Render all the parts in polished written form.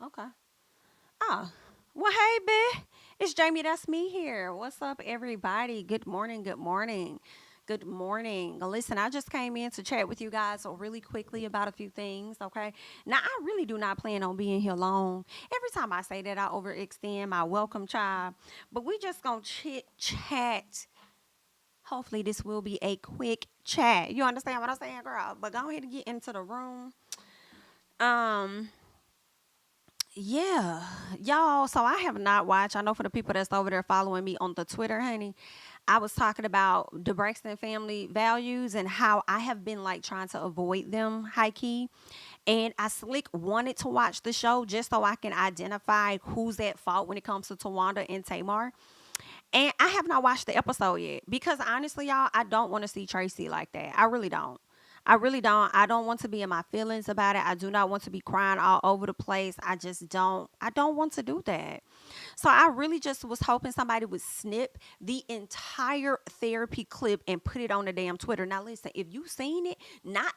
Okay. Oh, well, hey, babe. It's Jamie. That's me here. What's up, everybody? Good morning. Good morning. Good morning. Listen, I just came in to chat with you guys really quickly about a few things, okay? Now, I really do not plan on being here long. Every time I say that, I overextend my welcome child. But we just gonna chit chat. Hopefully, this will be a quick chat. You understand what I'm saying, girl? But go ahead and get into the room. Um, Yeah, y'all. So I have not watched. I know for the people that's over there following me on the Twitter, honey, I was talking about the Braxton family values and how I have been like trying to avoid them high key. And I slick wanted to watch the show just so I can identify who's at fault when it comes to Tawanda and Tamar. And I have not watched the episode yet because honestly, y'all, I don't want to see Tracy like that. I really don't. I really don't. I don't want to be in my feelings about it. I do not want to be crying all over the place. I just don't. I don't want to do that. So I really just was hoping somebody would snip the entire therapy clip and put it on the damn Twitter. Now listen, if you seen it, not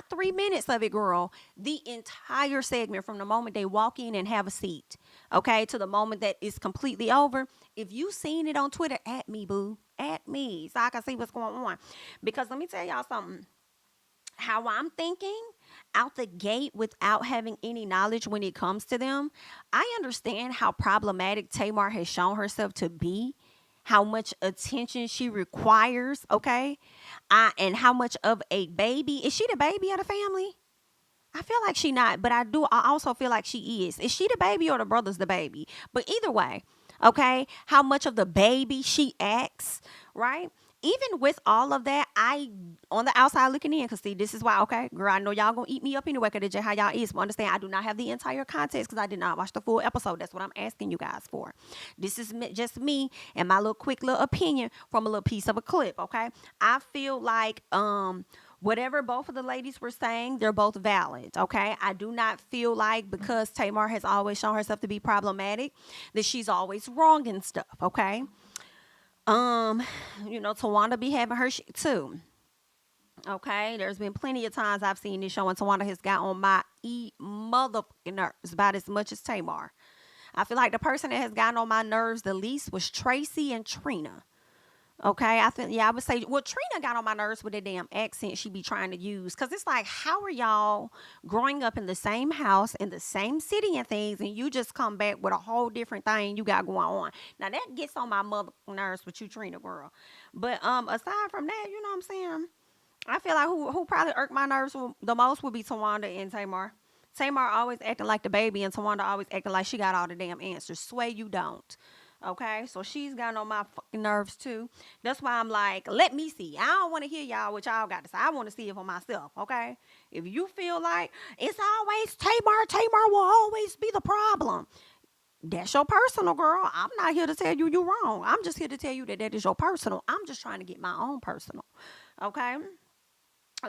3 minutes of it, girl, the entire segment from the moment they walk in and have a seat, okay, to the moment that it's completely over. If you seen it on Twitter, at me, boo, at me, so I can see what's going on. Because let me tell y'all something how I'm thinking out the gate without having any knowledge when it comes to them, I understand how problematic Tamar has shown herself to be, how much attention she requires, okay? And how much of a baby. Is she the baby of the family? I feel like she not, but I also feel like she is. Is she the baby or the brother's the baby? But either way, okay, how much of the baby she acts, right? Even with all of that, I on the outside looking in, cause see, this is why, okay, girl, I know y'all gonna eat me up anyway, cause that's how y'all is. But understand, I do not have the entire context, cause I did not watch the full episode. That's what I'm asking you guys for. This is just me and my little quick little opinion from a little piece of a clip, okay? I feel like whatever both of the ladies were saying, they're both valid. Okay. I do not feel like because Tamar has always shown herself to be problematic that she's always wrong and stuff. Okay. Um, Tawanda be having her shit too. Okay. There's been plenty of times I've seen this show and Tawanda has got on my motherfucking nerves about as much as Tamar. I feel like the person that has gotten on my nerves the least was Tracy and Trina. Okay, I think I would say well Trina got on my nerves with that damn accent she be trying to use because it's like how are y'all growing up in the same house in the same city and things and you just come back with a whole different thing you got going on. Now that gets on my mother nerves with you Trina girl. But aside from that, you know what I'm saying? I feel like who probably irked my nerves the most would be Tawanda and Tamar. Tamar always acting like the baby and Tawanda always acting like she got all the damn answers. Sway you don't. Okay, so she's gotten on my fucking nerves too. That's why I'm like, let me see. I don't want to hear y'all what y'all got to say. I want to see it for myself. Okay, if you feel like it's always Tamar will always be the problem. That's your personal girl. I'm not here to tell you you're wrong. I'm just here to tell you that that is your personal. I'm just trying to get my own personal. Okay.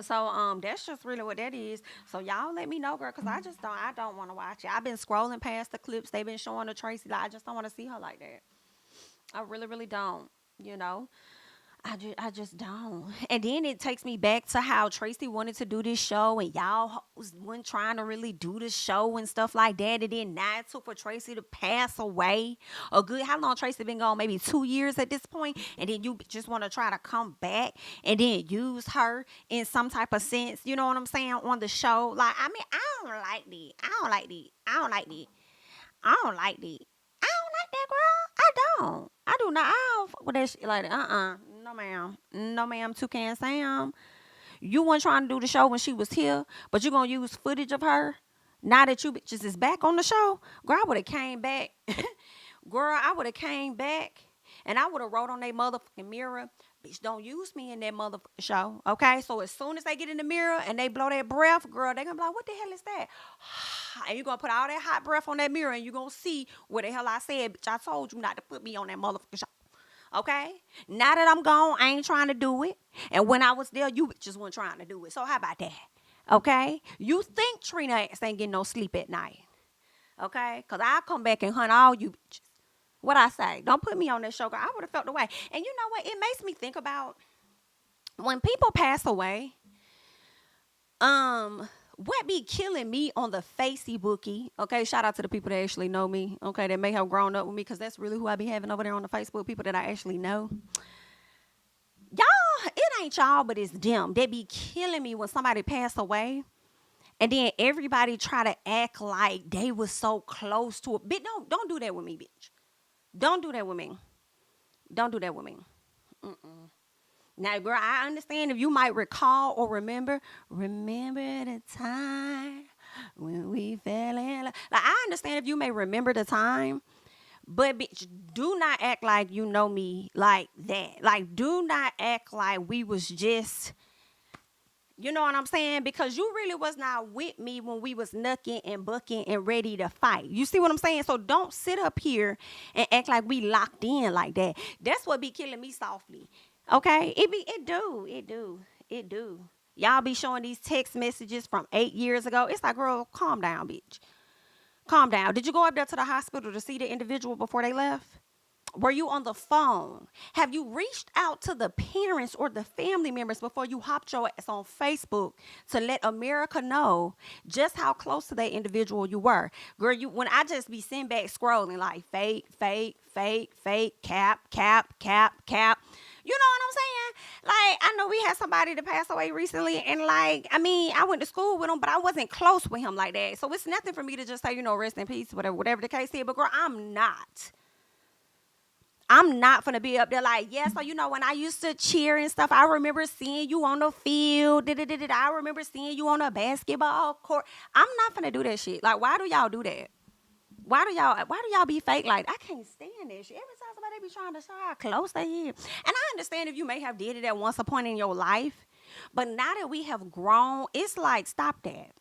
So that's just really what that is. So y'all let me know, girl, because I don't want to watch it. I've been scrolling past the clips they've been showing to Tracy. Like, I just don't want to see her like that. I really, really don't. You know. I just don't. And then it takes me back to how Tracy wanted to do this show and y'all wasn't trying to really do the show and stuff like that. And then now it took for Tracy to pass away. A good, how long Tracy been gone? Maybe 2 years at this point. And then you just want to try to come back and then use her in some type of sense. You know what I'm saying? On the show. Like, I mean, I don't like that. I don't like that. I don't like that. I don't like that. I don't like that, girl. I don't. I do not. I don't fuck with that shit like that. No, ma'am. No, ma'am. Toucan Sam. You weren't trying to do the show when she was here, but you going to use footage of her now that you bitches is back on the show. Girl, I would have came back. Girl, I would have came back and I would have wrote on their motherfucking mirror, bitch, don't use me in that motherfucking show. Okay? So as soon as they get in the mirror and they blow that breath, girl, they going to be like, what the hell is that? And you're going to put all that hot breath on that mirror and you're going to see what the hell I said. Bitch, I told you not to put me on that motherfucking show. Okay? Now that I'm gone, I ain't trying to do it. And when I was there, you just weren't trying to do it. So how about that? Okay? You think Trina ain't getting no sleep at night. Okay? Because I'll come back and hunt all you bitches. What I say? Don't put me on that show, girl. I would have felt the way. And you know what? It makes me think about when people pass away, um, What be killing me on the Facebooky, okay, shout out to the people that actually know me, okay, that may have grown up with me, because that's really who I be having over there on the Facebook, people that I actually know. Y'all, it ain't y'all, but it's them. They be killing me when somebody pass away. And then everybody try to act like they was so close to it. Bitch, don't do that with me, bitch. Don't do that with me. Don't do that with me. Mm-mm. Now, girl, I understand if you might recall or remember the time when we fell in love. Like, I understand if you may remember the time, but bitch, do not act like you know me like that. Like, do not act like we was just, you know what I'm saying? Because you really was not with me when we was knucking and bucking and ready to fight. You see what I'm saying? So don't sit up here and act like we locked in like that. That's what be killing me softly. Okay? It do. Y'all be showing these text messages from 8 years ago. It's like, girl, calm down, bitch. Calm down. Did you go up there to the hospital to see the individual before they left? Were you on the phone? Have you reached out to the parents or the family members before you hopped your ass on Facebook to let America know just how close to that individual you were? Girl, when I just be sitting back scrolling like fake, cap. You know what I'm saying? Like, I know we had somebody that passed away recently, and like, I mean, I went to school with him, but I wasn't close with him like that. So it's nothing for me to just say, rest in peace, whatever the case is. But girl, I'm not finna be up there like, yeah, so when I used to cheer and stuff, I remember seeing you on the field. I remember seeing you on a basketball court. I'm not finna do that shit. Like, why do y'all do that? Why do y'all be fake? Like, I can't stand that shit. Every time somebody be trying to show how close they is. And I understand if you may have did it at once upon in your life, but now that we have grown, it's like, stop that.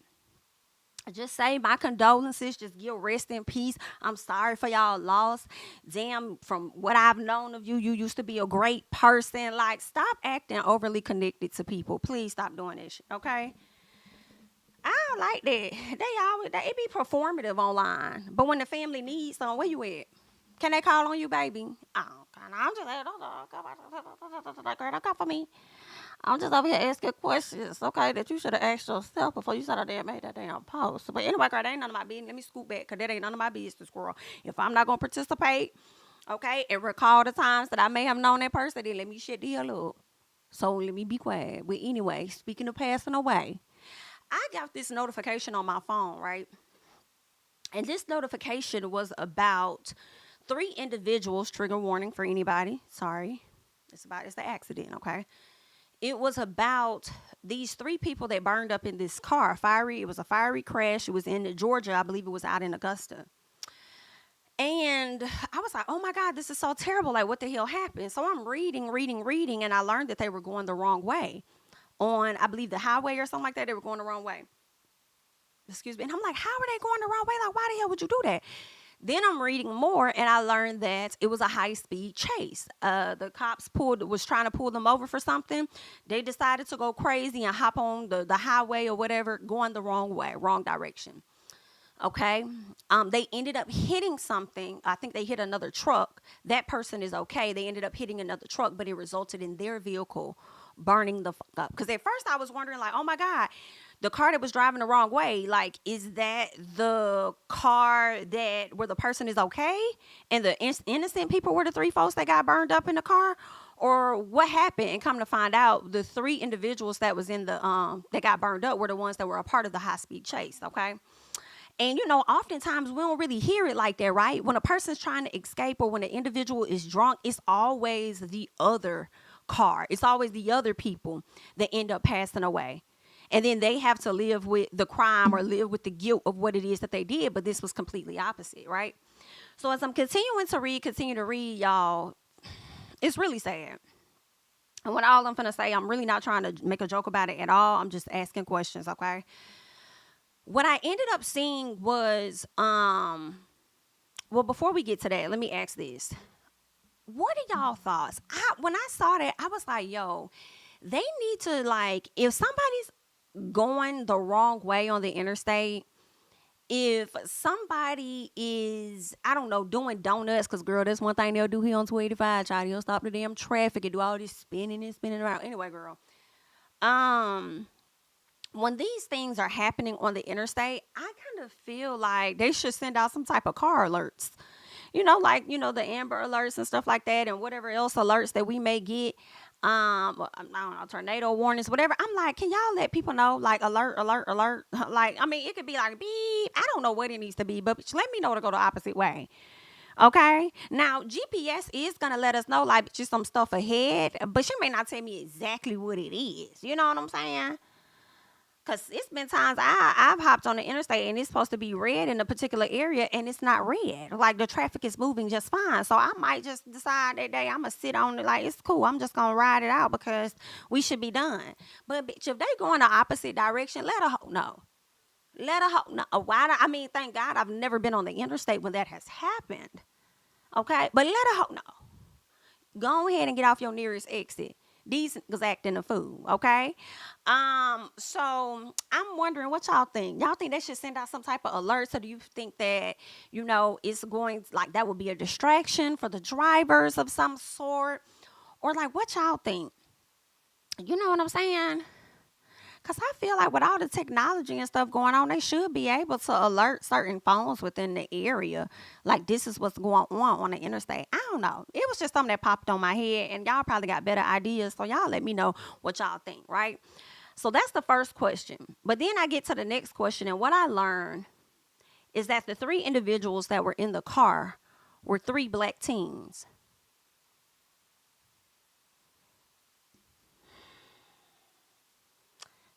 Just say my condolences. Just give rest in peace. I'm sorry for y'all loss. Damn, from what I've known of you, you used to be a great person. Like, stop acting overly connected to people. Please stop doing this shit, okay? I don't like that. It be performative online. But when the family needs something, where you at? Can they call on you, baby? Oh, I'm just don't come for me. I'm just over here asking questions, okay, that you should have asked yourself before you sat out there and made that damn post. But anyway, girl, that ain't none of my business. Let me scoot back, because that ain't none of my business, girl. If I'm not going to participate, okay, and recall the times that I may have known that person, then let me shut the hell up. So let me be quiet. But anyway, speaking of passing away, I got this notification on my phone, right? And this notification was about 3 individuals, trigger warning for anybody. Sorry. It's the accident, okay? It was about these 3 people that burned up in this car. It was a fiery crash. It was in Georgia. I believe it was out in Augusta. And I was like, oh my God, this is so terrible. Like, what the hell happened? So I'm reading, and I learned that they were going the wrong way on, I believe, the highway or something like that. They were going the wrong way. Excuse me. And I'm like, how are they going the wrong way? Like, why the hell would you do that? Then I'm reading more, and I learned that it was a high-speed chase. The cops was trying to pull them over for something. They decided to go crazy and hop on the highway or whatever, going the wrong way, wrong direction. Okay? They ended up hitting something. I think they hit another truck. That person is okay. They ended up hitting another truck, but it resulted in their vehicle burning the fuck up. Because at first I was wondering, like, oh my God, the car that was driving the wrong way, like, is that the car where the person is okay and the innocent people were the 3 folks that got burned up in the car? Or what happened? And come to find out, the 3 individuals that was in the that got burned up were the ones that were a part of the high-speed chase, okay? And, oftentimes we don't really hear it like that, right? When a person's trying to escape or when an individual is drunk, it's always the other car. It's always the other people that end up passing away. And then they have to live with the crime or live with the guilt of what it is that they did. But this was completely opposite, right? So as I'm continue to read, y'all, it's really sad. And what all I'm going to say, I'm really not trying to make a joke about it at all. I'm just asking questions, okay? What I ended up seeing was, well, before we get to that, let me ask this. What are y'all thoughts? When I saw that, I was like, yo, they need to, like, if somebody's going the wrong way on the interstate, if somebody is, I don't know, doing donuts, because, girl, that's one thing they'll do here on 285, child. They'll stop the damn traffic and do all this spinning around. Anyway, girl. when these things are happening on the interstate, I kind of feel like they should send out some type of car alerts. Like, the Amber alerts and stuff like that, and whatever else alerts that we may get. I don't know, tornado warnings, whatever. I'm like, can y'all let people know, like, alert, alert, alert? Like, I mean, it could be like beep. I don't know what it needs to be, but let me know to go the opposite way. Okay. Now, GPS is gonna let us know, like, just some stuff ahead, but she may not tell me exactly what it is. You know what I'm saying? Cause it's been times I've hopped on the interstate and it's supposed to be red in a particular area and it's not red. Like, the traffic is moving just fine. So I might just decide that day I'm gonna sit on it, like, it's cool. I'm just gonna ride it out because we should be done. But bitch, if they go in the opposite direction, let a hoe know. Let a hoe know. I mean, thank God I've never been on the interstate when that has happened. Okay, but let a hoe know. Go ahead and get off your nearest exit. These niggas acting a fool, okay? So I'm wondering what y'all think. Y'all think they should send out some type of alert? So do you think that, it's going, like, that would be a distraction for the drivers of some sort? Or, like, what y'all think? You know what I'm saying? Because I feel like with all the technology and stuff going on, they should be able to alert certain phones within the area. Like, this is what's going on the interstate. I don't know. It was just something that popped on my head, and y'all probably got better ideas. So y'all let me know what y'all think, right? So that's the first question. But then I get to the next question, and what I learned is that the 3 individuals that were in the car were 3 black teens.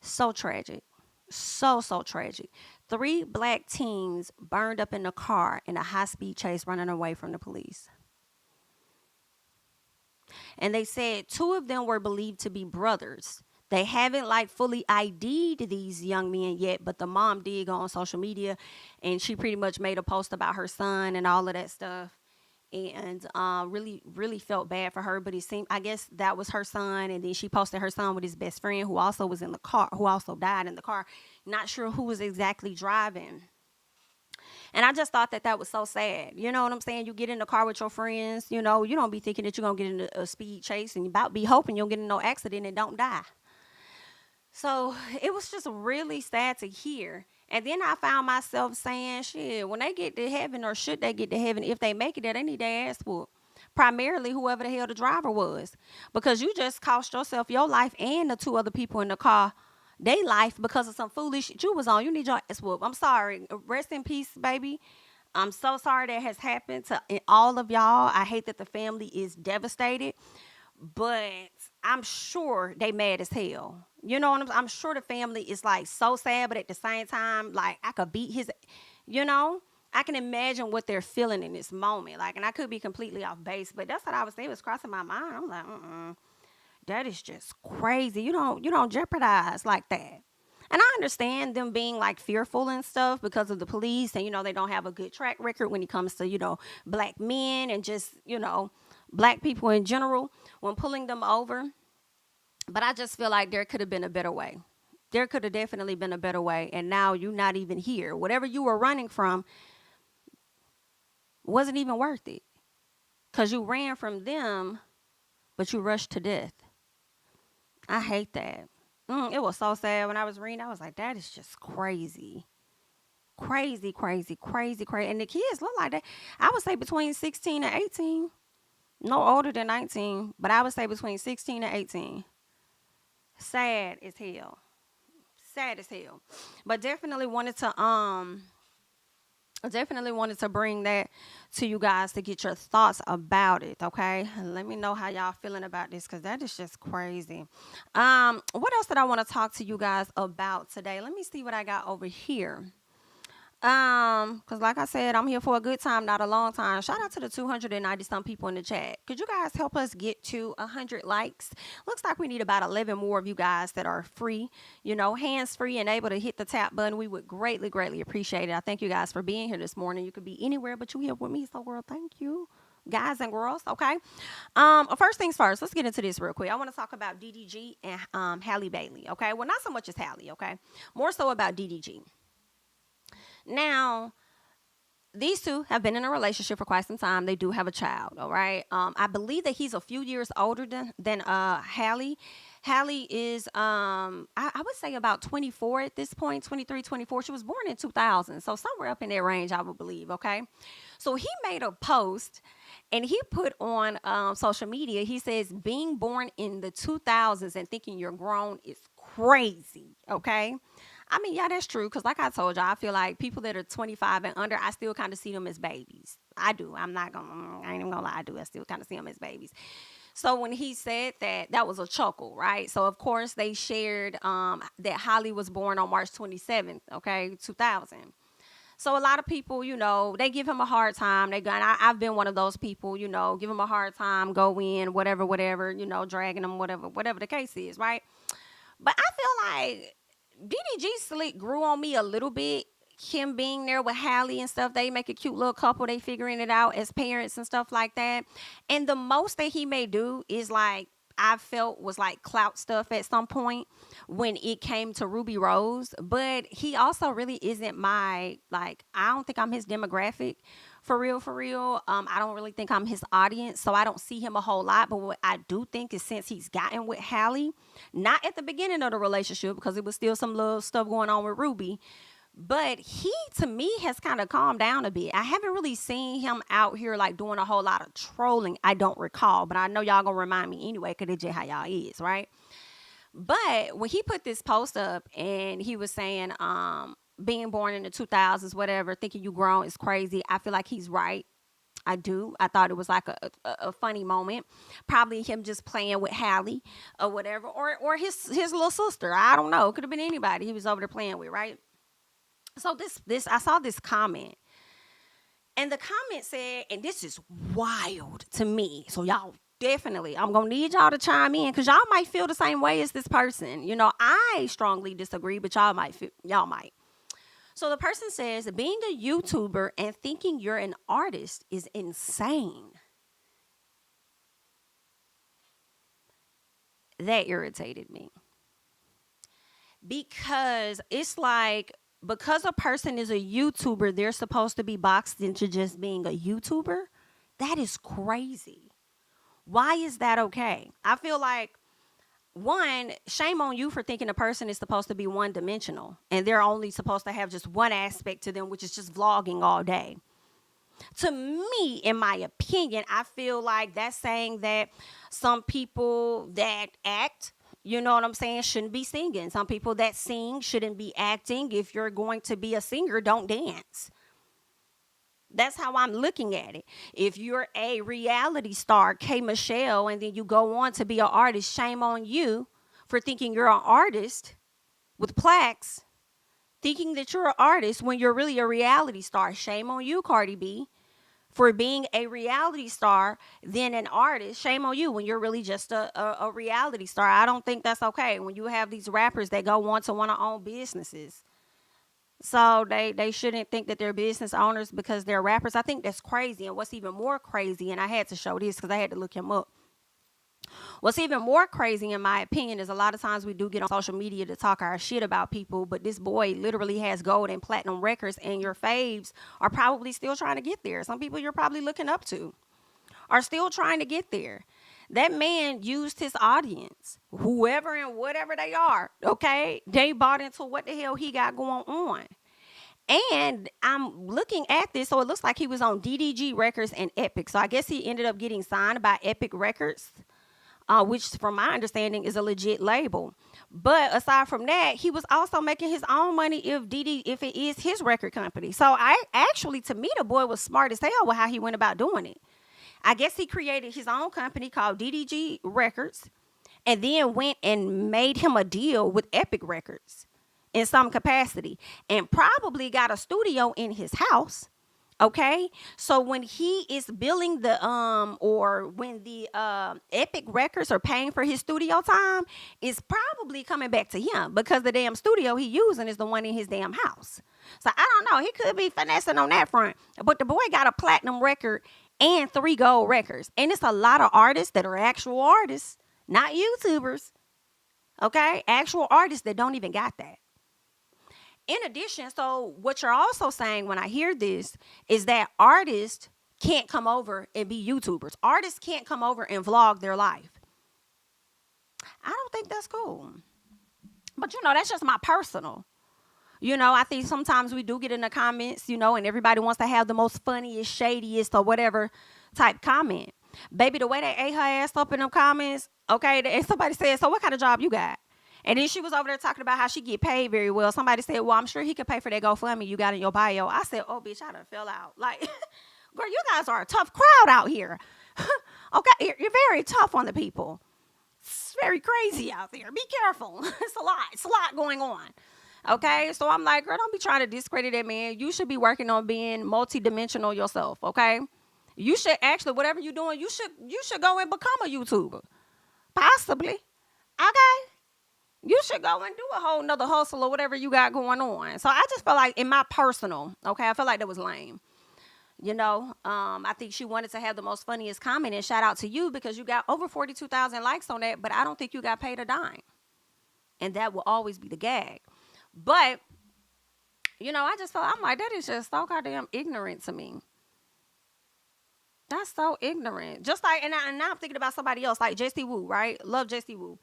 So tragic. So tragic. 3 black teens burned up in the car in a high-speed chase running away from the police. And they said 2 of them were believed to be brothers. They haven't, like, fully ID'd these young men yet, but the mom did go on social media and she pretty much made a post about her son and all of that stuff. And really felt bad for her, but it seemed, I guess that was her son, and then she posted her son with his best friend who also was in the car, who also died in the car. Not sure who was exactly driving. And I just thought that was so sad. You know what I'm saying? You get in the car with your friends, you don't be thinking that you're gonna get in a speed chase, and you about be hoping you'll get in no accident and don't die. So it was just really sad to hear. And then I found myself saying, shit, when they get to heaven, or should they get to heaven, if they make it there, they need their ass whooped. Primarily whoever the hell the driver was. Because you just cost yourself your life and the 2 other people in the car their life because of some foolish shit you was on. You need your ass whooped. I'm sorry. Rest in peace, baby. I'm so sorry that has happened to all of y'all. I hate that the family is devastated. But I'm sure they mad as hell. You know what I'm sure the family is, like, so sad, but at the same time, like, I could beat his, I can imagine what they're feeling in this moment. Like, and I could be completely off base, but that's what I was saying. It was crossing my mind. I'm like, that is just crazy. You don't jeopardize like that. And I understand them being, like, fearful and stuff because of the police, and they don't have a good track record when it comes to black men and just black people in general when pulling them over. But I just feel like there could have been a better way. There could have definitely been a better way. And now you're not even here. Whatever you were running from wasn't even worth it. Because you ran from them, but you rushed to death. I hate that. It was so sad when I was reading. I was like, that is just crazy. Crazy. And the kids look like that. I would say between 16 and 18. No older than 19. But I would say between 16 and 18. Sad as hell. But definitely wanted to bring that to you guys to get your thoughts about it, okay? Let me know how y'all feeling about this, because that is just crazy. What else did I want to talk to you guys about today? Let me see what I got over here. Because like I said, I'm here for a good time, not a long time. Shout out to the 290 some people in the chat. Could you guys help us get to 100 likes? Looks like we need about 11 more of you guys that are free, hands free and able to hit the tap button. We would greatly appreciate it. I thank you guys for being here this morning. You could be anywhere, but you here with me. So, girl, thank you, guys and girls. Okay. First things first, let's get into this real quick. I want to talk about DDG and Halle Bailey. Okay. Well, not so much as Halle. Okay. More so about DDG. Now, these 2 have been in a relationship for quite some time. They do have a child, all right? I believe that he's a few years older than Halle. Halle is I would say about 24 at this point, 23, 24. She was born in 2000. So somewhere up in that range, I would believe, okay? So he made a post and he put on social media, he says being born in the 2000s and thinking you're grown is crazy, okay? I mean, yeah, that's true. Cause like I told you, I feel like people that are 25 and under, I still kind of see them as babies. I do. I ain't even gonna lie. I do. I still kind of see them as babies. So when he said that, that was a chuckle, right? So of course they shared that Halle was born on March 27th, okay, 2000. So a lot of people, they give him a hard time. I've been one of those people, give him a hard time, go in, whatever, dragging him, whatever the case is, right? But I feel like DDG Slick grew on me a little bit. Him being there with Halle and stuff, they make a cute little couple. They figuring it out as parents and stuff like that. And the most that he may do is like I felt was like clout stuff at some point when it came to Ruby Rose. But he also really isn't my like. I don't think I'm his demographic. For real, for real. I don't really think I'm his audience, so I don't see him a whole lot. But what I do think is since he's gotten with Halle, not at the beginning of the relationship because it was still some little stuff going on with Ruby, but he to me has kind of calmed down a bit. I haven't really seen him out here like doing a whole lot of trolling. I don't recall, but I know y'all gonna remind me anyway because it's just how y'all is, right? But when he put this post up and he was saying, being born in the 2000s, whatever, thinking you grown is crazy. I feel like he's right. I do. I thought it was like a funny moment. Probably him just playing with Halle or whatever, or his little sister. I don't know. Could have been anybody he was over there playing with, right? So this I saw this comment. And the comment said, and this is wild to me. So y'all definitely, I'm going to need y'all to chime in because y'all might feel the same way as this person. I strongly disagree, but y'all might. So the person says, being a YouTuber and thinking you're an artist is insane. That irritated me. Because it's like, because a person is a YouTuber, they're supposed to be boxed into just being a YouTuber. That is crazy. Why is that okay? I feel like, one, shame on you for thinking a person is supposed to be one dimensional and they're only supposed to have just one aspect to them, which is just vlogging all day. To me, in my opinion, I feel like that's saying that some people that act, you know what I'm saying, shouldn't be singing. Some people that sing shouldn't be acting. If you're going to be a singer, don't dance. That's how I'm looking at it. If you're a reality star, K. Michelle, and then you go on to be an artist, shame on you for thinking you're an artist with plaques, thinking that you're an artist when you're really a reality star. Shame on you, Cardi B, for being a reality star, then an artist. Shame on you when you're really just a reality star. I don't think that's okay when you have these rappers that go on to want to own businesses. So they shouldn't think that they're business owners because they're rappers. I think that's crazy. And what's even more crazy, and I had to show this because I had to look him up. What's even more crazy, in my opinion, is a lot of times we do get on social media to talk our shit about people, but this boy literally has gold and platinum records, and your faves are probably still trying to get there. Some people you're probably looking up to are still trying to get there. That man used his audience, whoever and whatever they are, okay? They bought into what the hell he got going on. And I'm looking at this, so it looks like he was on DDG Records and Epic. So I guess he ended up getting signed by Epic Records, which from my understanding is a legit label. But aside from that, he was also making his own money if it is his record company. So to me, the boy was smart as hell with how he went about doing it. I guess he created his own company called DDG Records and then went and made him a deal with Epic Records in some capacity and probably got a studio in his house. Okay. So when he is billing or when the Epic Records are paying for his studio time, it's probably coming back to him because the damn studio he using is the one in his damn house. So I don't know. He could be finessing on that front, but the boy got a platinum record and 3 gold records. And it's a lot of artists that are actual artists, not YouTubers. Okay? Actual artists that don't even got that. In addition, so what you're also saying when I hear this is that artists can't come over and be YouTubers. Artists can't come over and vlog their life. I don't don't think that's cool. But, that's just my personal. I think sometimes we do get in the comments, and everybody wants to have the most funniest, shadiest, or whatever type comment. Baby, the way they ate her ass up in them comments, okay, and somebody said, so what kind of job you got? And then she was over there talking about how she get paid very well. Somebody said, well, I'm sure he could pay for that GoFundMe you got in your bio. I said, oh, bitch, I done fell out. Like, girl, you guys are a tough crowd out here. Okay, you're very tough on the people. It's very crazy out there. Be careful. It's a lot going on. Okay, so I'm like, girl, don't be trying to discredit that man. You should be working on being multidimensional yourself. Okay, you should actually, whatever you're doing, you should go and become a YouTuber, possibly. Okay, you should go and do a whole nother hustle or whatever you got going on. So I just felt like, in my personal, okay, I felt like that was lame. I think she wanted to have the most funniest comment, and shout out to you because you got over 42,000 likes on that, but I don't think you got paid a dime, and that will always be the gag. But, I just felt, I'm like, that is just so goddamn ignorant to me. That's so ignorant. Just like, and now I'm thinking about somebody else, like JC Wu, right? Love JC Wu.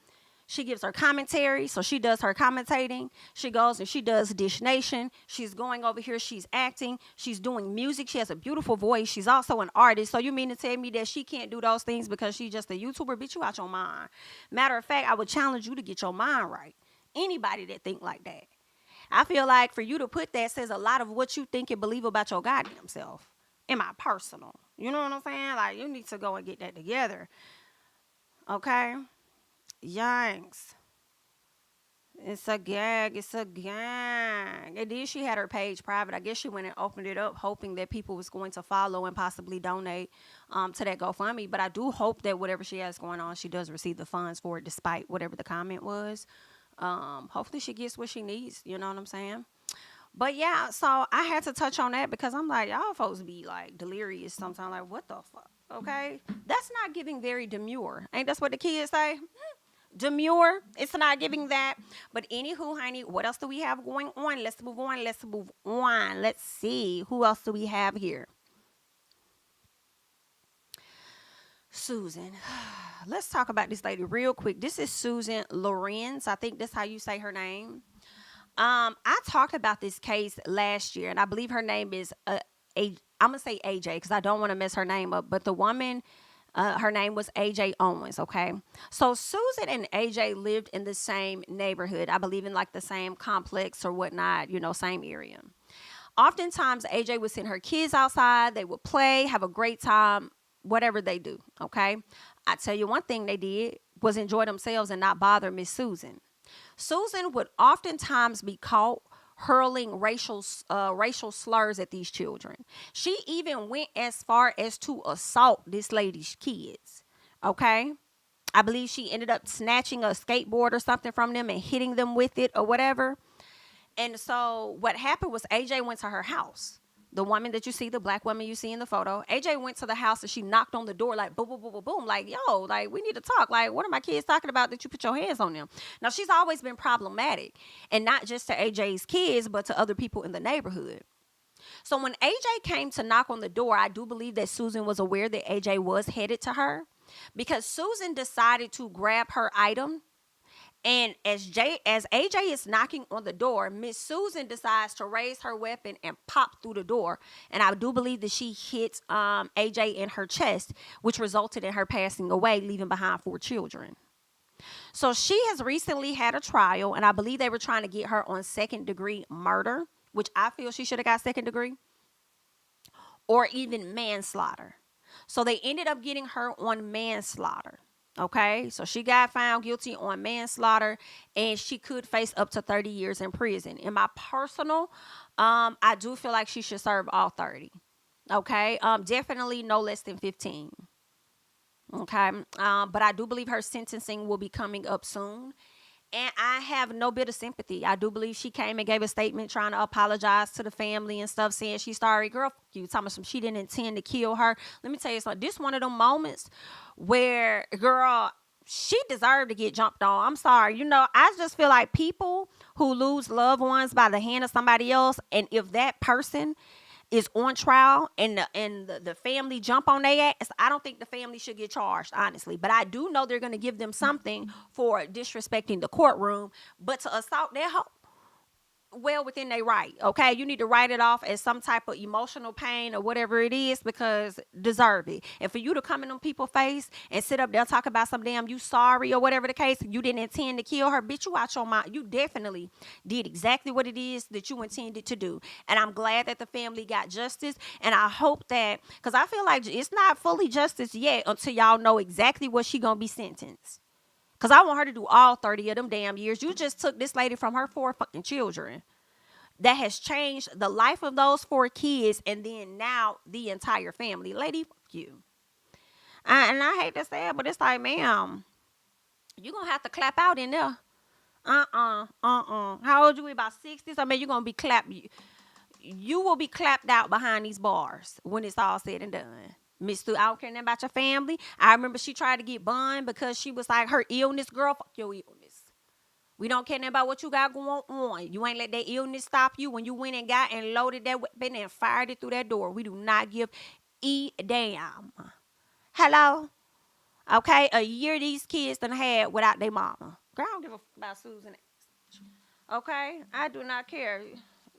She gives her commentary, so she does her commentating. She goes and she does Dish Nation. She's going over here. She's acting. She's doing music. She has a beautiful voice. She's also an artist. So you mean to tell me that she can't do those things because she's just a YouTuber? Bitch, you out your mind. Matter of fact, I would challenge you to get your mind right. Anybody that think like that. I feel like for you to put that says a lot of what you think and believe about your goddamn self. In my personal. You know what I'm saying? Like, you need to go and get that together. Okay? Yanks. It's a gag. It's a gang. And then she had her page private. I guess she went and opened it up hoping that people was going to follow and possibly donate to that GoFundMe. But I do hope that whatever she has going on, she does receive the funds for it despite whatever the comment was. Hopefully she gets what she needs. You know what I'm saying? But yeah, so I had to touch on that because I'm like, y'all folks be like delirious sometimes. Like, what the fuck? Okay? That's not giving very demure. Ain't that's what the kids say? Demure. It's not giving that. But anywho, honey, what else do we have going on? Let's move on. Let's see. Who else do we have here? Susan. Let's talk about this lady real quick. This is Susan Lorincz. I think that's how you say her name. I talked about this case last year, and I believe her name is I'm gonna say AJ because I don't want to mess her name up. But the woman, her name was AJ Owens. Okay, so Susan and AJ lived in the same neighborhood. I believe in like the same complex or whatnot. Same area. Oftentimes, AJ would send her kids outside. They would play, have a great time, whatever they do. Okay, I tell you one thing they did was enjoy themselves and not bother Miss Susan. Susan would oftentimes be caught hurling racial slurs at these children. She even went as far as to assault this lady's kids. Okay? I believe she ended up snatching a skateboard or something from them and hitting them with it or whatever. And so what happened was AJ went to her house. The woman that you see, the black woman you see in the photo, AJ went to the house and she knocked on the door like boom, boom, boom, boom, boom. Like, yo, like we need to talk. Like, what are my kids talking about that you put your hands on them? Now, she's always been problematic and not just to AJ's kids, but to other people in the neighborhood. So when AJ came to knock on the door, I do believe that Susan was aware that AJ was headed to her because Susan decided to grab her item. And as AJ is knocking on the door, Miss Susan decides to raise her weapon and pop through the door. And I do believe that she hit AJ in her chest, which resulted in her passing away, leaving behind 4 children. So she has recently had a trial, and I believe they were trying to get her on 2nd-degree murder, which I feel she should have got 2nd degree, or even manslaughter. So they ended up getting her on manslaughter. Okay, so she got found guilty on manslaughter and she could face up to 30 years in prison. In my personal, I do feel like she should serve all 30. Okay, definitely no less than 15. Okay, but I do believe her sentencing will be coming up soon. And I have no bit of sympathy. I do believe she came and gave a statement trying to apologize to the family and stuff, saying she's sorry. Girl, fuck you. Talking about she didn't intend to kill her. Let me tell you something. This one of them moments where, girl, she deserved to get jumped on. I'm sorry. I just feel like people who lose loved ones by the hand of somebody else, and if that person is on trial and the family jump on their ass, I don't think the family should get charged, honestly. But I do know they're going to give them something for disrespecting the courtroom. But to assault their hoe, well within their right. Okay, you need to write it off as some type of emotional pain or whatever it is, because deserve it. And for you to come in them people's face and sit up there talk about some damn you sorry or whatever the case, you didn't intend to kill her, bitch, you out your mind. You definitely did exactly what it is that you intended to do. And I'm glad that the family got justice, and I hope that, because I feel like it's not fully justice yet until y'all know exactly what she gonna be sentenced. Because I want her to do all 30 of them damn years. You just took this lady from her 4 fucking children. That has changed the life of those 4 kids, and then now the entire family. Lady, fuck you. And I hate to say it, but it's like, ma'am, you're going to have to clap out in there. How old you? About 60? So, I mean, you're going to be clapped. You will be clapped out behind these bars when it's all said and done. Miss Stu, I don't care nothing about your family. I remember she tried to get bond because she was like, her illness, girl, fuck your illness. We don't care nothing about what you got going on. You ain't let that illness stop you when you went and got and loaded that weapon and fired it through that door. We do not give a damn. Hello? Okay, a year these kids done had without their mama. Girl, I don't give a fuck about Susan. Okay? I do not care.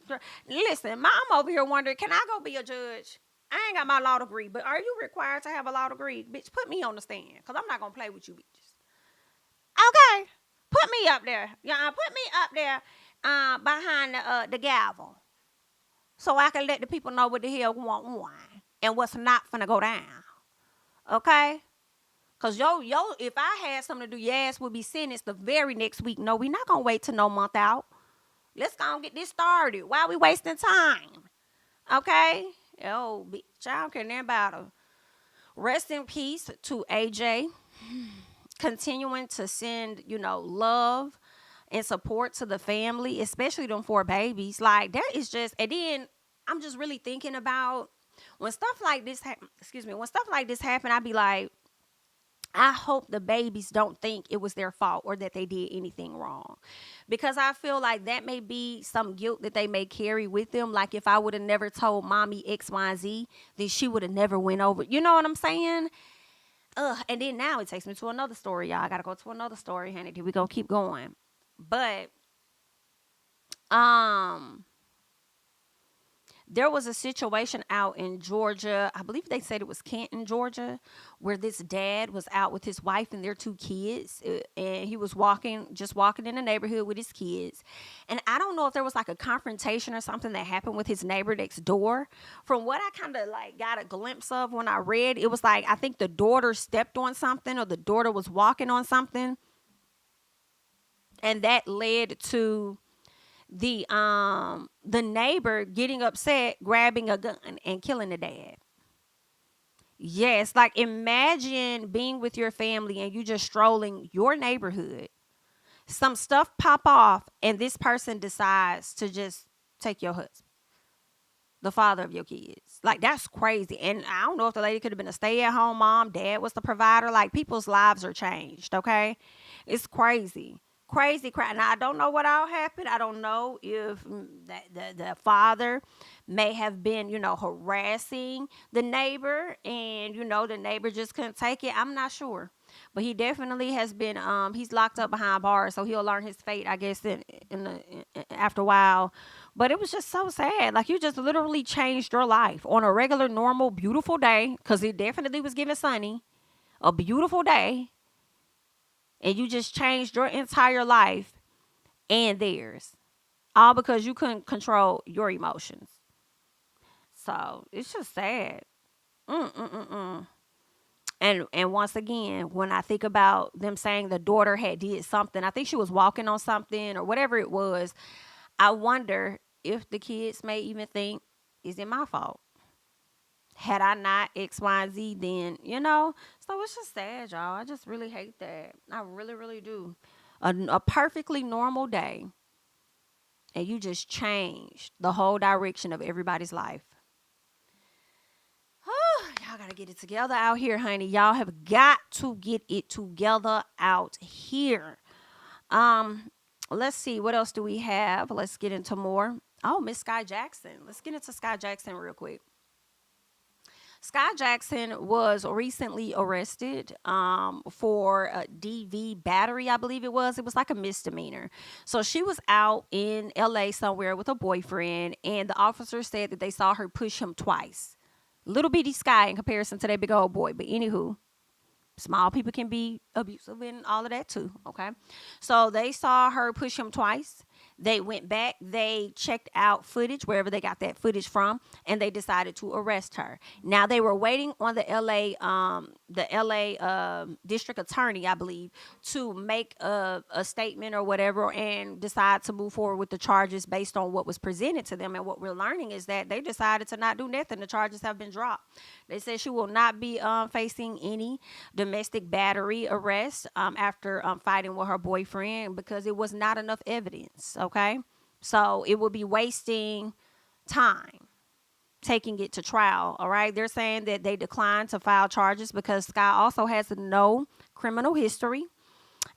Girl, listen, Mom over here wondering, can I go be a judge? I ain't got my law degree, but are you required to have a law degree? Bitch, put me on the stand, because I'm not going to play with you bitches. Okay? Put me up there. Yeah, put me up there behind the gavel, so I can let the people know what the hell going on and what's not finna go down. Okay? Because if I had something to do, your ass would be sentenced the very next week. No, we not going to wait till no month out. Let's go and get this started. Why are we wasting time? Okay? Oh, bitch, I don't care nothing about her. Rest in peace to AJ. Continuing to send, love and support to the family, especially them 4 babies. Like, that is just, and then I'm just really thinking about when stuff like this happen. When stuff like this happen, I be like, I hope the babies don't think it was their fault or that they did anything wrong, because I feel like that may be some guilt that they may carry with them. Like, if I would have never told mommy X, Y, and Z, then she would have never went over. You know what I'm saying? And then now it takes me to another story, y'all. I got to go to another story, honey. We going to keep going. But, there was a situation out in Georgia. I believe they said it was Canton, Georgia, where this dad was out with his wife and their 2 kids. And he was just walking in the neighborhood with his kids. And I don't know if there was like a confrontation or something that happened with his neighbor next door. From what I kind of like got a glimpse of when I read, it was like, I think the daughter stepped on something, or the daughter was walking on something. And that led to the neighbor getting upset, grabbing a gun and killing the dad. Yes, like, imagine being with your family and you just strolling your neighborhood. Some stuff pop off and this person decides to just take your husband, the father of your kids. Like, that's crazy. And I don't know if the lady could have been a stay-at-home mom, dad was the provider. Like, people's lives are changed, okay? It's crazy. Crazy crap. Now, I don't know what all happened. I don't know if the father may have been, harassing the neighbor, and, the neighbor just couldn't take it. I'm not sure. But he definitely has been, he's locked up behind bars, so he'll learn his fate, I guess, after a while. But it was just so sad. Like, you just literally changed your life on a regular, normal, beautiful day, because it definitely was giving sunny. A beautiful day. And you just changed your entire life and theirs, all because you couldn't control your emotions. So it's just sad. And once again, when I think about them saying the daughter had did something, I think she was walking on something or whatever it was. I wonder if the kids may even think, is it my fault? Had I not X, Y, and Z, then, So it's just sad, y'all. I just really hate that. I really, really do. A perfectly normal day, and you just changed the whole direction of everybody's life. Y'all got to get it together out here, honey. Y'all have got to get it together out here. Let's see, what else do we have? Let's get into more. Oh, Miss Skai Jackson. Let's get into Skai Jackson real quick. Skai Jackson was recently arrested for a DV battery, I believe it was. It was like a misdemeanor. So she was out in LA somewhere with a boyfriend, and the officer said that they saw her push him twice. Little bitty Skai in comparison to that big old boy. But anywho, small people can be abusive and all of that too. Okay. So they saw her push him twice. They went back, they checked out footage, wherever they got that footage from, and they decided to arrest her. Now they were waiting on the LA district attorney, I believe, to make a statement or whatever and decide to move forward with the charges based on what was presented to them. And what we're learning is that they decided to not do nothing. The charges have been dropped. They said she will not be facing any domestic battery arrest after fighting with her boyfriend because it was not enough evidence. Okay, so it will be wasting time taking it to trial. All right, they're saying that they declined to file charges because Skai also has no criminal history,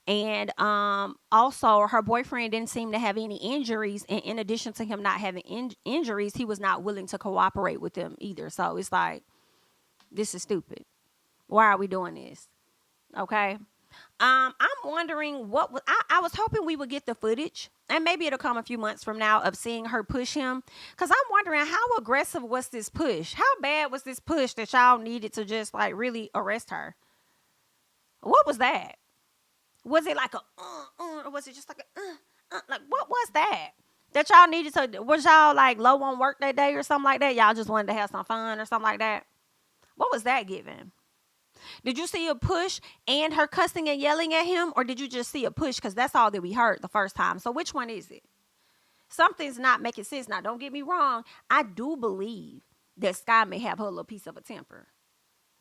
and also her boyfriend didn't seem to have any injuries, and in addition to him not having injuries, he was not willing to cooperate with them either. So it's like, this is stupid. Why are we doing this? Okay. I'm wondering I was hoping we would get the footage, and maybe it'll come a few months from now, of seeing her push him. Because I'm wondering, how aggressive was this push? How bad was this push that y'all needed to just like really arrest her? What was that? Was it like a or was it just like a like, what was that? That y'all needed to, was y'all like low on work that day or something like that? Y'all just wanted to have some fun or something like that? What was that giving? Did you see a push and her cussing and yelling at him, or did you just see a push? Because that's all that we heard the first time. So which one is it? Something's not making sense. Now, don't get me wrong. I do believe that Skai may have her little piece of a temper.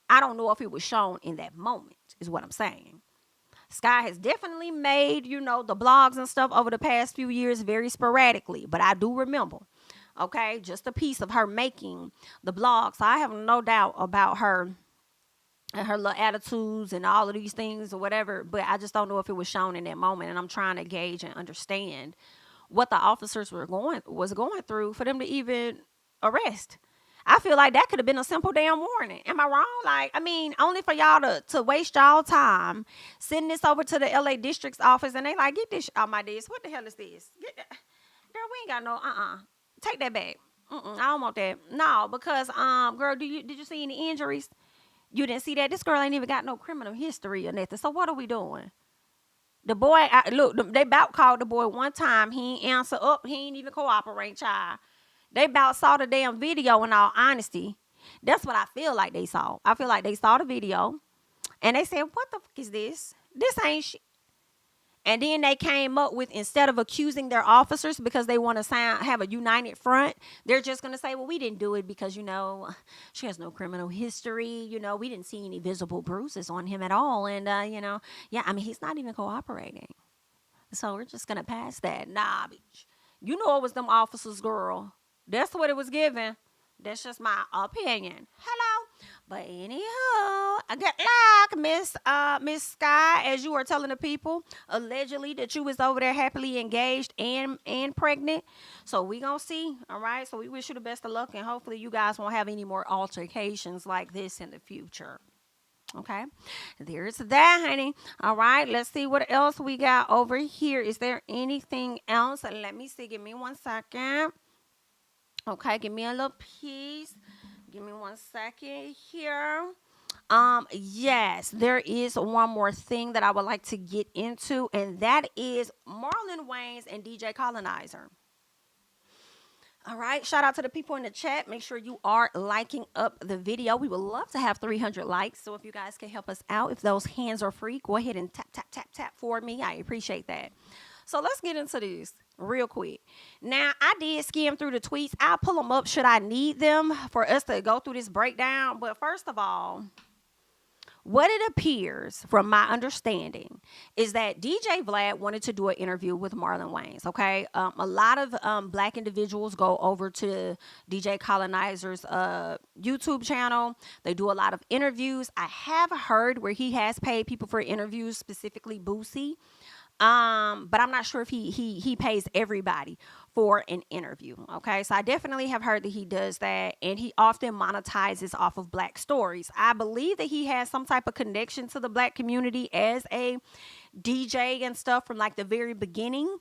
I don't know if it was shown in that moment, is what I'm saying. Skai has definitely made, the blogs and stuff over the past few years very sporadically. But I do remember, okay, just a piece of her making the blog. So I have no doubt about her and her little attitudes and all of these things or whatever, but I just don't know if it was shown in that moment. And I'm trying to gauge and understand what the officers was going through for them to even arrest. I feel like that could have been a simple damn warning. Am I wrong? Like, I mean, only for y'all to waste y'all time, send this over to the LA district's office, and they like, get this on my desk. What the hell is this? Girl, we ain't got no, take that back. I don't want that. No, because, girl, did you see any injuries? You didn't see that? This girl ain't even got no criminal history or nothing. So what are we doing? The boy, they about called the boy one time. He ain't answer up. He ain't even cooperate, child. They about saw the damn video, in all honesty. That's what I feel like they saw. I feel like they saw the video, and they said, what the fuck is this? This ain't shit. And then they came up with, instead of accusing their officers because they want to have a united front, they're just going to say, well, we didn't do it because, she has no criminal history. We didn't see any visible bruises on him at all. And, yeah, I mean, he's not even cooperating. So we're just going to pass that. Nah, bitch. It was them officers, girl. That's what it was given. That's just my opinion. Hello. But anyhow, I got like Miss Skai, as you were telling the people, allegedly that you was over there happily engaged and pregnant. So we gonna see. All right. So we wish you the best of luck, and hopefully you guys won't have any more altercations like this in the future. Okay, there's that, honey. All right, let's see what else we got over here. Is there anything else? Let me see. Give me 1 second. Okay, give me a little piece. Give me 1 second here. Yes, there is one more thing that I would like to get into, and that is Marlon Wayans and DJ Colonizer. All right, shout out to the people in the chat. Make sure you are liking up the video. We would love to have 300 likes. So if you guys can help us out, if those hands are free, go ahead and tap, tap, tap, tap for me. I appreciate that. So let's get into this real quick. Now, I did skim through the tweets. I'll pull them up should I need them for us to go through this breakdown. But first of all, what it appears from my understanding is that DJ Vlad wanted to do an interview with Marlon Wayans. Okay. A lot of Black individuals go over to DJ Colonizer's YouTube channel. They do a lot of interviews. I have heard where he has paid people for interviews, specifically Boosie. But I'm not sure if he pays everybody for an interview. Okay, so I definitely have heard that he does that, and he often monetizes off of Black stories. I believe that he has some type of connection to the Black community as a DJ and stuff from like the very beginning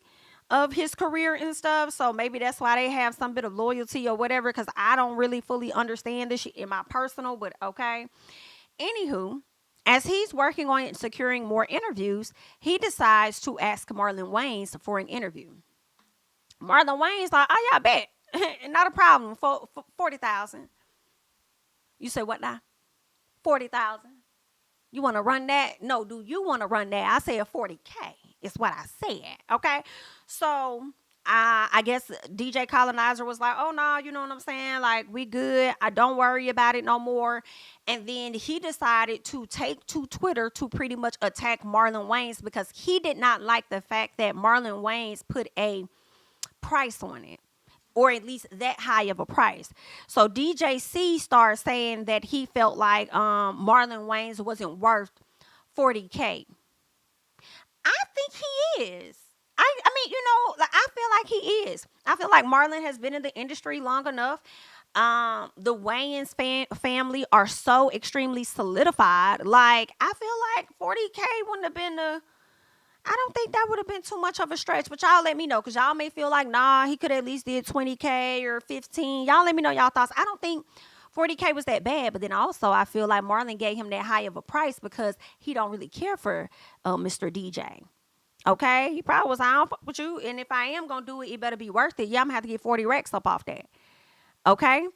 of his career and stuff. So maybe that's why they have some bit of loyalty or whatever, because I don't really fully understand this shit in my personal, but okay. Anywho, as he's working on securing more interviews, he decides to ask Marlon Wayans for an interview. Marlon Wayans like, oh yeah, bet. Not a problem. For 40,000. You say what now? 40,000. You want to run that? No, do you want to run that? I said 40K. Is what I said. Okay. So I guess DJ Colonizer was like, oh no, you know what I'm saying? Like, we good. I don't worry about it no more. And then he decided to take to Twitter to pretty much attack Marlon Wayans because he did not like the fact that Marlon Wayans put a price on it, or at least that high of a price. So DJ C started saying that he felt like Marlon Wayans wasn't worth 40K. I think he is. I mean, you know, like, I feel like he is. I feel like Marlon has been in the industry long enough. The Wayans family are so extremely solidified. Like, I feel like 40K wouldn't have been I don't think that would have been too much of a stretch, but y'all let me know, because y'all may feel like, nah, he could at least did 20K or 15. Y'all let me know y'all thoughts. I don't think 40K was that bad, but then also I feel like Marlon gave him that high of a price because he don't really care for Mr. DJ. Okay? He probably was, I don't fuck with you, and if I am going to do it, it better be worth it. Yeah, I'm going to have to get 40 racks up off that. Okay?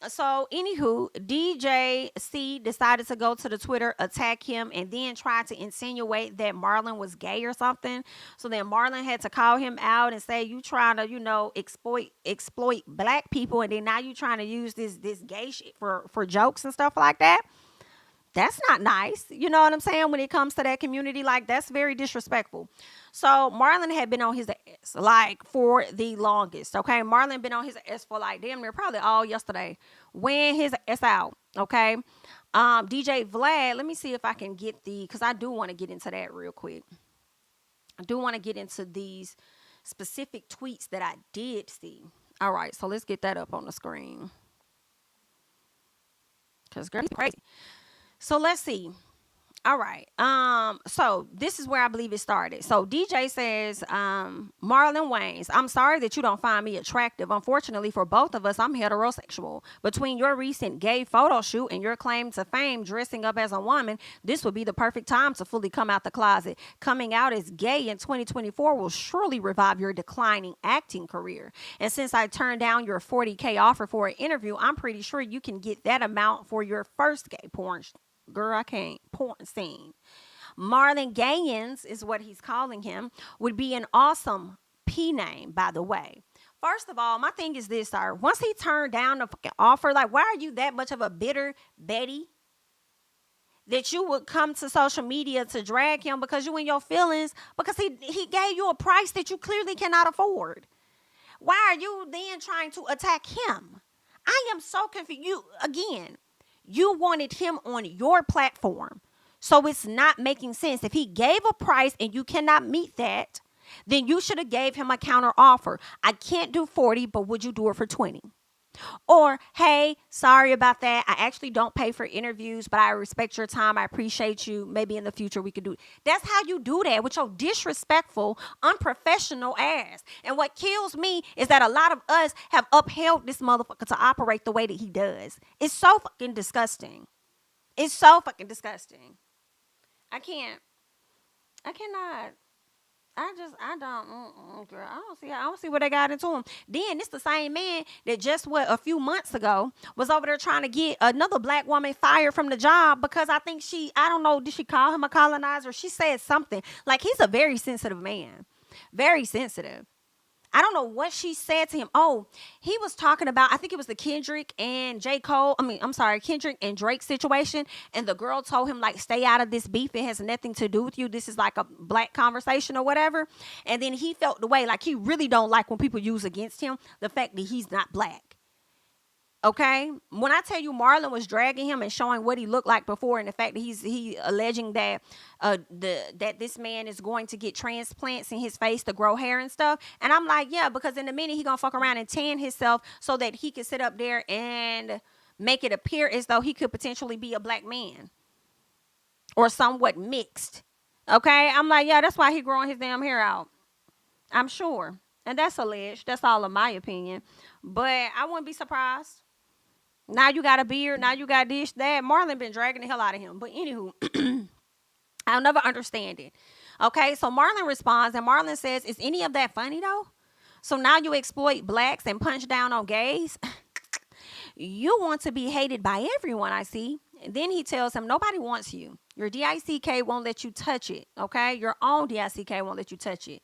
So anywho, DJ C decided to go to the Twitter, attack him, and then try to insinuate that Marlon was gay or something. So then Marlon had to call him out and say, you trying to, you know, exploit Black people, and then now you trying to use this gay shit for jokes and stuff like that. That's not nice. You know what I'm saying? When it comes to that community, like, that's very disrespectful. So Marlon had been on his ass, like, for the longest. Okay. Marlon been on his ass for like damn near probably all yesterday. When his ass out. Okay. DJ Vlad, let me see if I can get because I do want to get into that real quick. I do want to get into these specific tweets that I did see. All right. So let's get that up on the screen. Because girl, it's crazy. So let's see. All right. So this is where I believe it started. So DJ says, Marlon Wayans, I'm sorry that you don't find me attractive. Unfortunately for both of us, I'm heterosexual. Between your recent gay photo shoot and your claim to fame dressing up as a woman, this would be the perfect time to fully come out the closet. Coming out as gay in 2024 will surely revive your declining acting career. And since I turned down your 40K offer for an interview, I'm pretty sure you can get that amount for your first gay porn. Girl, I can't. Porn scene. Marlon Wayans is what he's calling him. Would be an awesome P name, by the way. First of all, my thing is this, sir. Once he turned down the fucking offer, like, why are you that much of a bitter Betty that you would come to social media to drag him because you in your feelings, because he gave you a price that you clearly cannot afford? Why are you then trying to attack him? I am so confused. You wanted him on your platform. So it's not making sense. If he gave a price and you cannot meet that, then you should have gave him a counter offer. I can't do 40, but would you do it for 20? Or, hey, sorry about that. I actually don't pay for interviews, but I respect your time. I appreciate you. Maybe in the future we could do it. That's how you do that, with your disrespectful, unprofessional ass. And what kills me is that a lot of us have upheld this motherfucker to operate the way that he does. It's so fucking disgusting. It's so fucking disgusting. I cannot. Girl, I don't see what they got into him. Then it's the same man that just a few months ago was over there trying to get another Black woman fired from the job because I think I don't know, did she call him a colonizer? She said something. Like, he's a very sensitive man. Very sensitive. I don't know what she said to him. Oh, he was talking about, I think it was the Kendrick and Kendrick and Drake situation. And the girl told him, like, stay out of this beef. It has nothing to do with you. This is like a Black conversation or whatever. And then he felt the way, like, he really don't like when people use against him the fact that he's not Black. Okay, when I tell you Marlon was dragging him and showing what he looked like before, and the fact that he alleging that that this man is going to get transplants in his face to grow hair and stuff, and I'm like, yeah, because in a minute he gonna fuck around and tan himself so that he can sit up there and make it appear as though he could potentially be a black man or somewhat mixed. Okay, I'm like, yeah, that's why he growing his damn hair out. I'm sure, and that's alleged. That's all of my opinion, but I wouldn't be surprised. Now you got a beard. Now you got this, that. Marlon been dragging the hell out of him. But anywho, I'll never understand it. Okay, so Marlon responds, and Marlon says, "Is any of that funny though? So now you exploit blacks and punch down on gays. You want to be hated by everyone, I see." And then he tells him, "Nobody wants you. Your DICK won't let you touch it. Okay, your own DICK won't let you touch it.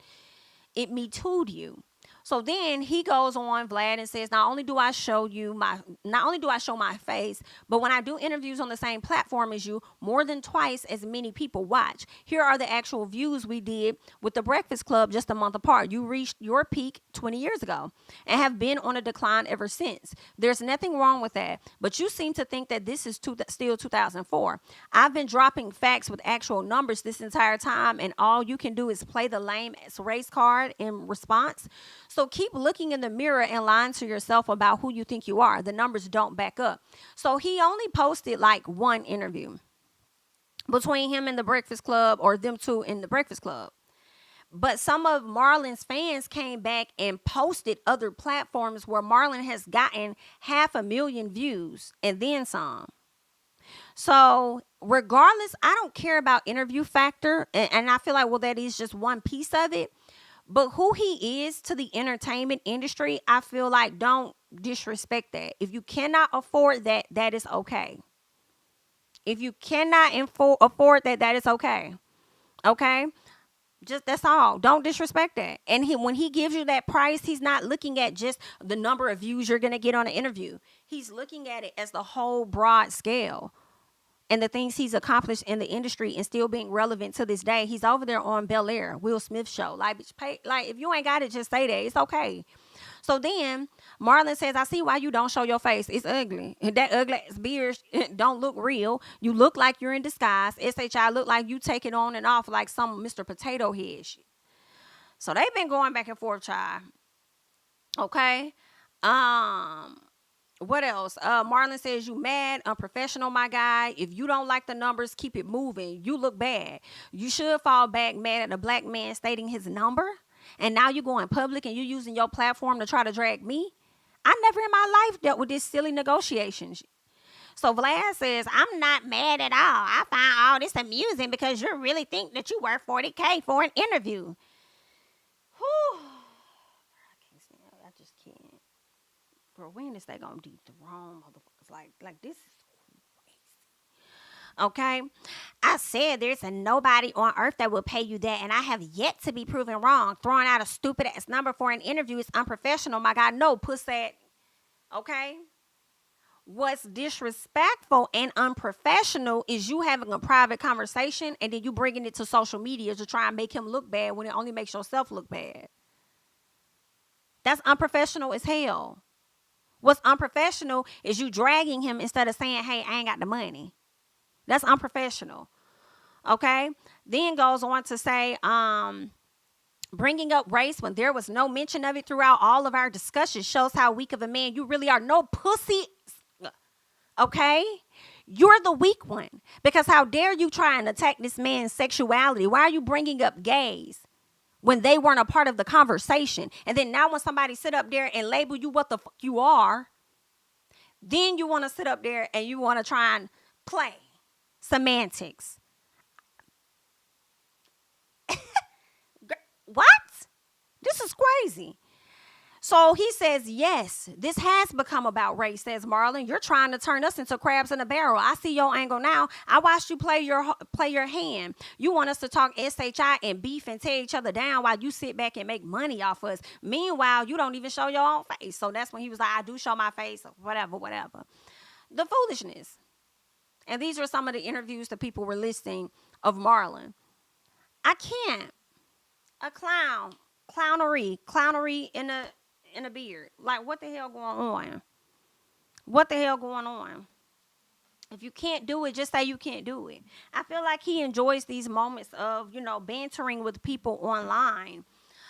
It me too'd you." So then he goes on, Vlad, and says, not only do I show my face, but when I do interviews on the same platform as you, more than twice as many people watch. Here are the actual views we did with the Breakfast Club just a month apart. You reached your peak 20 years ago and have been on a decline ever since. There's nothing wrong with that, but you seem to think that this is still 2004. I've been dropping facts with actual numbers this entire time, and all you can do is play the lame race card in response. So keep looking in the mirror and lying to yourself about who you think you are. The numbers don't back up. So he only posted like one interview between him and the Breakfast Club, or them two in the Breakfast Club. But some of Marlon's fans came back and posted other platforms where Marlon has gotten 500,000 views and then some. So regardless, I don't care about interview factor. And I feel like, well, that is just one piece of it. But who he is to the entertainment industry, I feel like, don't disrespect that. If you cannot afford that, that is okay. If you cannot afford that, that is okay. Okay? Just that's all. Don't disrespect that. And when he gives you that price, he's not looking at just the number of views you're going to get on an interview. He's looking at it as the whole broad scale and the things he's accomplished in the industry and still being relevant to this day. He's over there on Bel Air, Will Smith show. Like, bitch, like, if you ain't got it, just say that. It's okay. So then Marlon says, "I see why you don't show your face. It's ugly. That ugly ass beard don't look real. You look like you're in disguise. SHI look like you take it on and off like some Mr. Potato Head shit." So they've been going back and forth, child. Okay. What else? Marlon says, "You mad, unprofessional, my guy. If you don't like the numbers, keep it moving. You look bad. You should fall back mad at a black man stating his number. And now you going public and you using your platform to try to drag me. I never in my life dealt with this silly negotiations." So Vlad says, "I'm not mad at all. I find all this amusing because you really think that you worth 40K for an interview." Whew. I just can't. Bro, when is they gonna dethrone motherfuckers like this? Is crazy. Okay, I said there's a nobody on earth that will pay you that, and I have yet to be proven wrong. Throwing out a stupid ass number for an interview is unprofessional. My God, no, pussy. Okay. What's disrespectful and unprofessional is you having a private conversation and then you bringing it to social media to try and make him look bad when it only makes yourself look bad. That's unprofessional as hell. What's unprofessional is you dragging him instead of saying, "Hey, I ain't got the money." That's unprofessional. Okay. Then goes on to say, bringing up race when there was no mention of it throughout all of our discussions shows how weak of a man you really are. No pussy. Okay. You're the weak one, because how dare you try and attack this man's sexuality? Why are you bringing up gays when they weren't a part of the conversation? And then now when somebody sit up there and label you what the fuck you are, then you want to sit up there and you want to try and play semantics. What? This is crazy. So he says, "Yes, this has become about race," says Marlon. "You're trying to turn us into crabs in a barrel. I see your angle now. I watched you play your hand. You want us to talk SHI and beef and tear each other down while you sit back and make money off us. Meanwhile, you don't even show your own face." So that's when he was like, "I do show my face," or whatever. The foolishness. And these were some of the interviews that people were listing of Marlon. I can't. A clownery in a beard. Like, what the hell going on? What the hell going on? If you can't do it, just say you can't do it. I feel like he enjoys these moments of, bantering with people online.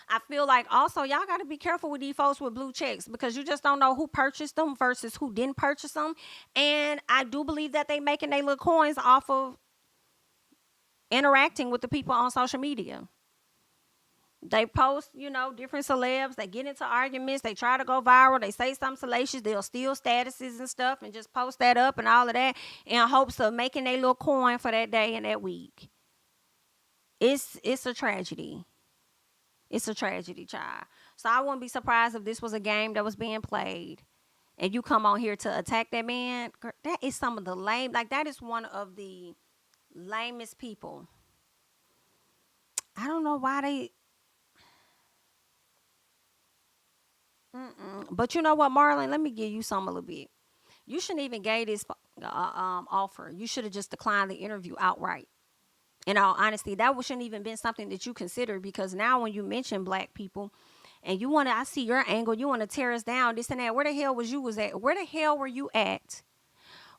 I feel like also y'all got to be careful with these folks with blue checks because you just don't know who purchased them versus who didn't purchase them. And I do believe that they making their little coins off of interacting with the people on social media. They post, different celebs. They get into arguments. They try to go viral. They say something salacious. They'll steal statuses and stuff and just post that up and all of that in hopes of making their little coin for that day and that week. It's a tragedy. It's a tragedy, child. So I wouldn't be surprised if this was a game that was being played and you come on here to attack that man. That is some of the lame. Like, that is one of the lamest people. I don't know why they... But you know what, Marlon? Let me give you some a little bit. You shouldn't even gave this offer. You should have just declined the interview outright. In all honesty, that shouldn't even been something that you considered, because now when you mention black people and you want to, I see your angle, you want to tear us down, this and that. Where the hell was at? Where the hell were you at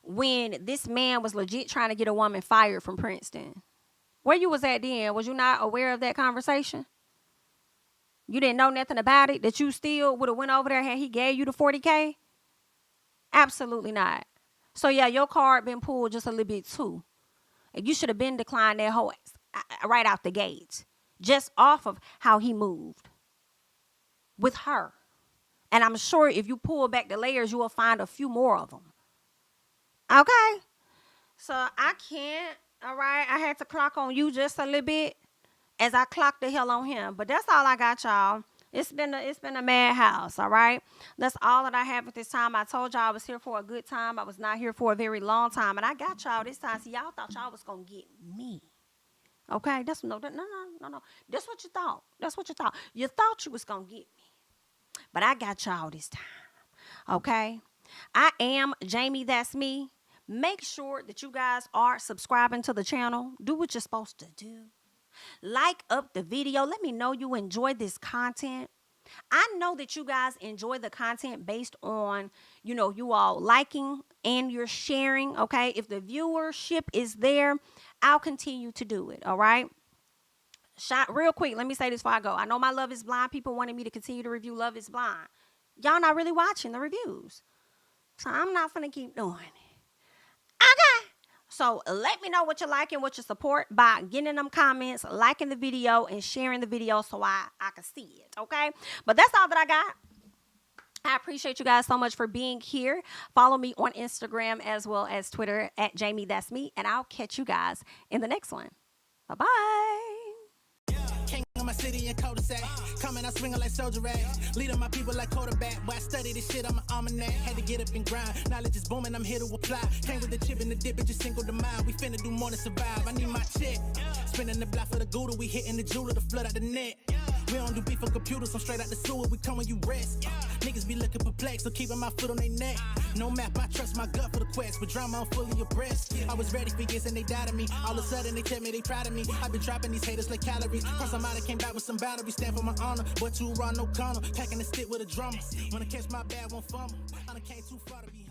when this man was legit trying to get a woman fired from Princeton? Where you was at then? Was you not aware of that conversation? You didn't know nothing about it, that you still would have went over there had he gave you the 40K? Absolutely not. So yeah, your card been pulled just a little bit too. And you should have been declined that whole right out the gate, just off of how he moved with her. And I'm sure if you pull back the layers, you will find a few more of them. Okay? So I can't, all right? I had to clock on you just a little bit as I clocked the hell on him. But that's all I got, y'all. It's been a madhouse, all right? That's all that I have at this time. I told y'all I was here for a good time. I was not here for a very long time. And I got y'all this time. See, y'all thought y'all was going to get me. Okay? No. That's what you thought. That's what you thought. You thought you was going to get me. But I got y'all this time. Okay? I am Jami, that's me. Make sure that you guys are subscribing to the channel. Do what you're supposed to do. Like up the video. Let me know you enjoy this content. I know that you guys enjoy the content based on, you all liking and you're sharing. Okay. If the viewership is there, I'll continue to do it. All right. Real quick. Let me say this before I go. I know my Love is Blind people wanted me to continue to review Love is Blind. Y'all not really watching the reviews. So I'm not going to keep doing it. Okay. So let me know what you like and what you support by getting in them comments, liking the video, and sharing the video so I can see it, okay? But that's all that I got. I appreciate you guys so much for being here. Follow me on Instagram as well as Twitter at JamiThatsMe, and I'll catch you guys in the next one. Bye-bye. My city and cul-de-sac, coming out swinging like soldier rag, leading my people like quarterback. But I study this shit, I'm an almanac. Had to get up and grind. Knowledge is booming, I'm here to apply. Came with the chip and the dip, it just single the mind. We finna do more than survive. I need my check. Spinning the block for the Gouda, we hitting the jeweler to flood out the net. We don't do beef on computers, I'm straight out the sewer. We come when you rest. Niggas be looking perplexed, so keeping my foot on their neck. No map, I trust my gut for the quest. With drama, I'm fully abreast. I was ready for years and they died of me. All of a sudden they tell me they proud of me. I've been dropping these haters like calories. Cross them out, I came back with some boundaries. Stand for my honor, but too raw, no corner. Packing the stick with a drummer. Wanna catch my bad, won't fumble. I done came too far to be